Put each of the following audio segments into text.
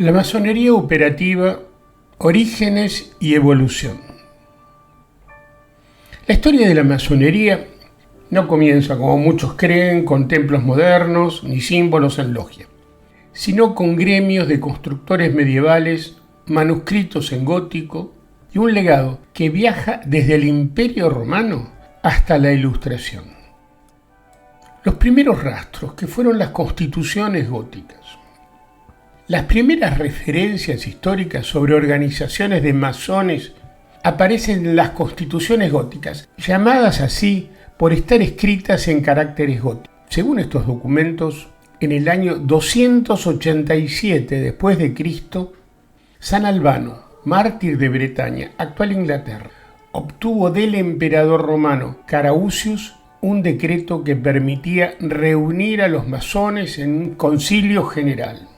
La masonería operativa, orígenes y evolución. La historia de la masonería no comienza, como muchos creen, con templos modernos ni símbolos en logia, sino con gremios de constructores medievales, manuscritos en gótico y un legado que viaja desde el Imperio Romano hasta la Ilustración. Los primeros rastros, que fueron las constituciones góticas. Las primeras referencias históricas sobre organizaciones de masones aparecen en las constituciones góticas, llamadas así por estar escritas en caracteres góticos. Según estos documentos, en el año 287 después de Cristo, San Albano, mártir de Bretaña, actual Inglaterra, obtuvo del emperador romano Carausius un decreto que permitía reunir a los masones en un concilio general.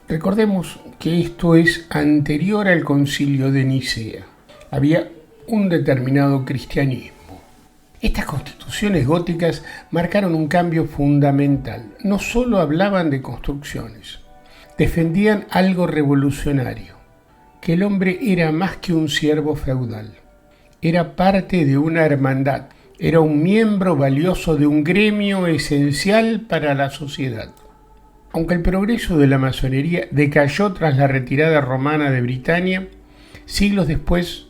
Recordemos que esto es anterior al concilio de Nicea. Había un determinado cristianismo. Estas constituciones góticas marcaron un cambio fundamental. No solo hablaban de construcciones, defendían algo revolucionario, que el hombre era más que un siervo feudal. Era parte de una hermandad, era un miembro valioso de un gremio esencial para la sociedad. Aunque el progreso de la masonería decayó tras la retirada romana de Britania, siglos después,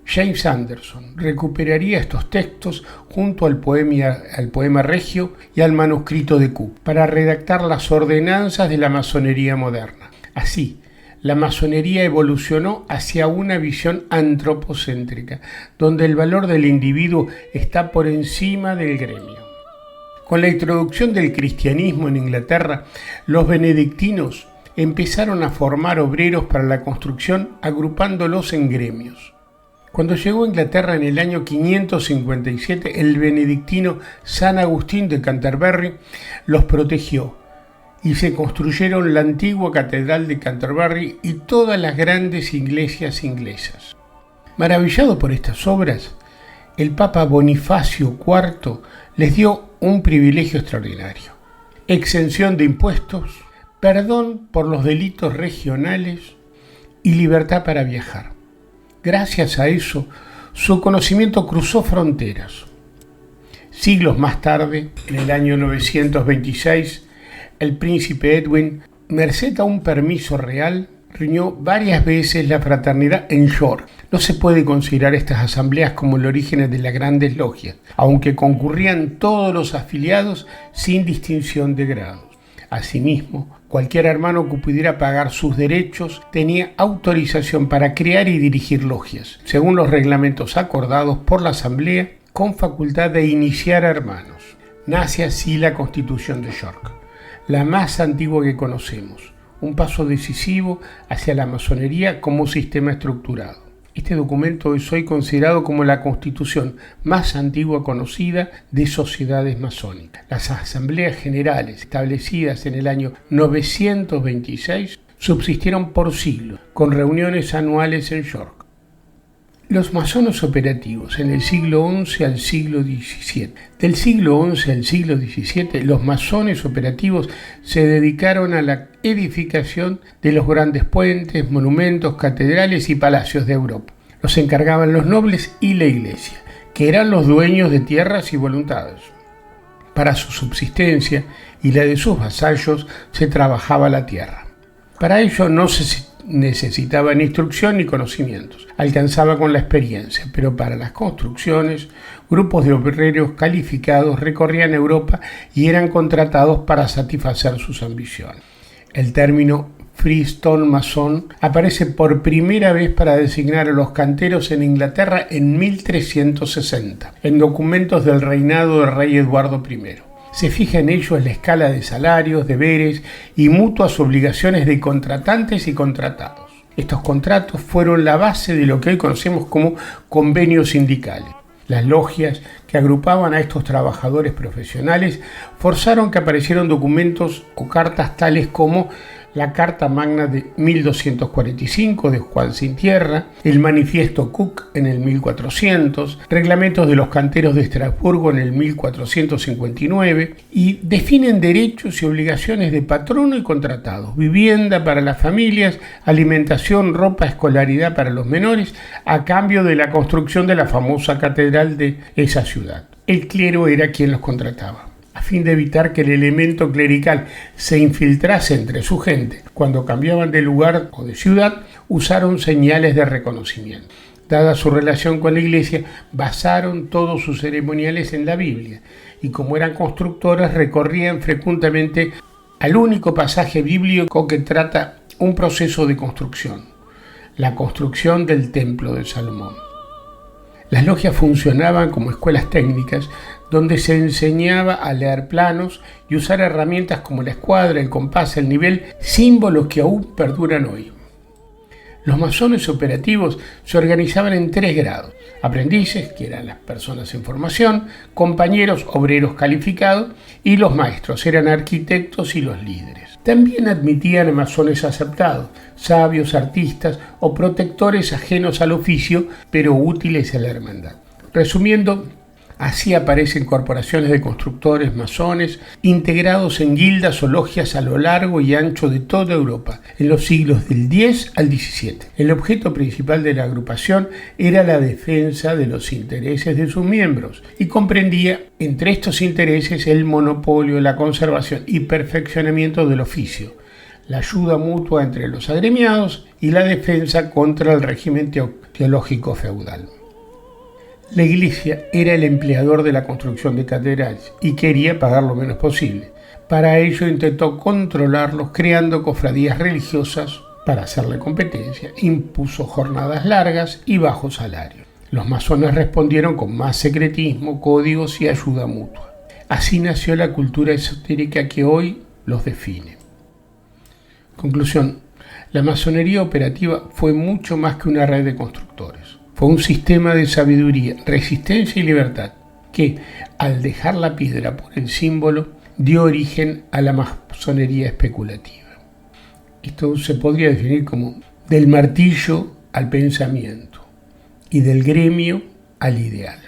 James Anderson recuperaría estos textos junto al poema regio y al manuscrito de Cook para redactar las ordenanzas de la masonería moderna. Así, la masonería evolucionó hacia una visión antropocéntrica, donde el valor del individuo está por encima del gremio. Con la introducción del cristianismo en Inglaterra, los benedictinos empezaron a formar obreros para la construcción agrupándolos en gremios. Cuando llegó a Inglaterra en el año 557, el benedictino San Agustín de Canterbury los protegió y se construyeron la antigua catedral de Canterbury y todas las grandes iglesias inglesas. Maravillado por estas obras, el Papa Bonifacio IV les dio un privilegio extraordinario: exención de impuestos, perdón por los delitos regionales y libertad para viajar. Gracias a eso, su conocimiento cruzó fronteras. Siglos más tarde, en el año 926, el príncipe Edwin, merced a un permiso real, reunió varias veces la fraternidad en York. No se puede considerar estas asambleas como el origen de las grandes logias, aunque concurrían todos los afiliados sin distinción de grados. Asimismo, cualquier hermano que pudiera pagar sus derechos tenía autorización para crear y dirigir logias, según los reglamentos acordados por la asamblea, con facultad de iniciar hermanos. Nace así la Constitución de York, la más antigua que conocemos, un paso decisivo hacia la masonería como sistema estructurado. Este documento es hoy considerado como la constitución más antigua conocida de sociedades masónicas. Las asambleas generales, establecidas en el año 926, subsistieron por siglos, con reuniones anuales en York. Los masones operativos en el siglo XI al siglo XVII. Del siglo XI al siglo XVII, los masones operativos se dedicaron a la edificación de los grandes puentes, monumentos, catedrales y palacios de Europa. Los encargaban los nobles y la iglesia, que eran los dueños de tierras y voluntades. Para su subsistencia y la de sus vasallos se trabajaba la tierra. Para ello no se necesitaban instrucción ni conocimientos, alcanzaba con la experiencia, pero para las construcciones, grupos de obreros calificados recorrían Europa y eran contratados para satisfacer sus ambiciones. El término freestone masón aparece por primera vez para designar a los canteros en Inglaterra en 1360, en documentos del reinado del rey Eduardo I. Se fija en ello la escala de salarios, deberes y mutuas obligaciones de contratantes y contratados. Estos contratos fueron la base de lo que hoy conocemos como convenios sindicales. Las logias que agrupaban a estos trabajadores profesionales forzaron que aparecieran documentos o cartas tales como la Carta Magna de 1245 de Juan Sin Tierra, el Manifiesto Cook en el 1400, reglamentos de los canteros de Estrasburgo en el 1459 y definen derechos y obligaciones de patrono y contratados, vivienda para las familias, alimentación, ropa, escolaridad para los menores, a cambio de la construcción de la famosa catedral de esa ciudad. El clero era quien los contrataba. A fin de evitar que el elemento clerical se infiltrase entre su gente cuando cambiaban de lugar o de ciudad, usaron señales de reconocimiento. Dada su relación con la iglesia, basaron todos sus ceremoniales en la Biblia y como eran constructores recorrían frecuentemente al único pasaje bíblico que trata un proceso de construcción, la construcción del Templo de Salomón. Las logias funcionaban como escuelas técnicas donde se enseñaba a leer planos y usar herramientas como la escuadra, el compás, el nivel, símbolos que aún perduran hoy. Los masones operativos se organizaban en 3 grados: aprendices, que eran las personas en formación, compañeros, obreros calificados, y los maestros, eran arquitectos y los líderes. También admitían a masones aceptados, sabios, artistas o protectores ajenos al oficio, pero útiles a la hermandad. Resumiendo, así aparecen corporaciones de constructores masones integrados en guildas o logias a lo largo y ancho de toda Europa, en los siglos del X al XVII. El objeto principal de la agrupación era la defensa de los intereses de sus miembros y comprendía entre estos intereses el monopolio, la conservación y perfeccionamiento del oficio, la ayuda mutua entre los agremiados y la defensa contra el régimen teológico feudal. La iglesia era el empleador de la construcción de catedrales y quería pagar lo menos posible. Para ello intentó controlarlos creando cofradías religiosas para hacerle competencia. Impuso jornadas largas y bajos salarios. Los masones respondieron con más secretismo, códigos y ayuda mutua. Así nació la cultura esotérica que hoy los define. Conclusión: la masonería operativa fue mucho más que una red de constructores. Fue un sistema de sabiduría, resistencia y libertad que, al dejar la piedra por el símbolo, dio origen a la masonería especulativa. Esto se podría definir como del martillo al pensamiento y del gremio al ideal.